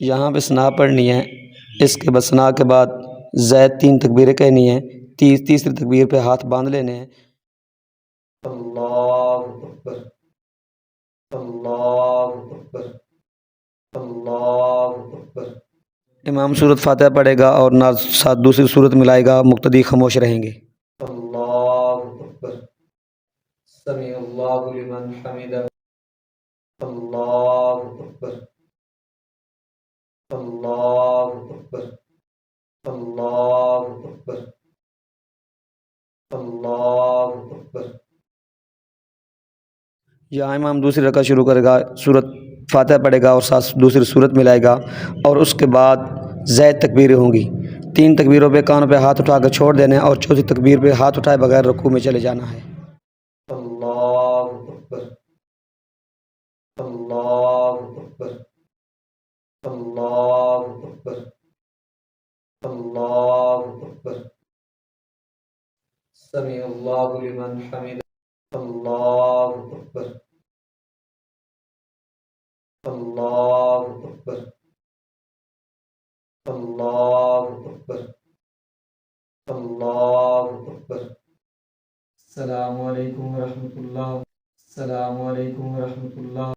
یہاں پہ ثنا پڑھنی ہے، اس کے بعد ثنا کے بعد زید 3 تکبیریں کہنی ہیں، تیسری تکبیر پہ ہاتھ باندھ لینے ہیں۔ اللہ اکبر، اللہ اکبر، اللہ اکبر۔ امام سورۃ فاتحہ پڑھے گا اور ساتھ دوسری سورت ملائے گا، مقتدی خاموش رہیں گے۔ اللہ اکبر، سمیع اللہ لمن حمدہ، اللہ اکبر، اللہ اکبر، اللہ اکبر، اللہ اکبر۔ یہاں امام دوسری رکعت شروع کرے گا، سورۃ فاتحہ پڑھے گا اور ساتھ دوسری سورت ملائے گا، اور اس کے بعد زائد تکبیریں ہوں گی۔ 3 تکبیروں پہ کانوں پہ ہاتھ اٹھا کر چھوڑ دینے اور چوتھی تکبیر پہ ہاتھ اٹھائے بغیر رکوع میں چلے جانا ہے۔ اللہ اکبر، اللہ اکبر، اللہ اکبر، اللہ اکبر، سمیع اللہ لمن حمدہ، اللہ اکبر، اللہ اکبر، اللہ اکبر، اللہ اکبر۔ السلام علیکم ورحمۃ اللہ، السلام علیکم ورحمۃ اللہ۔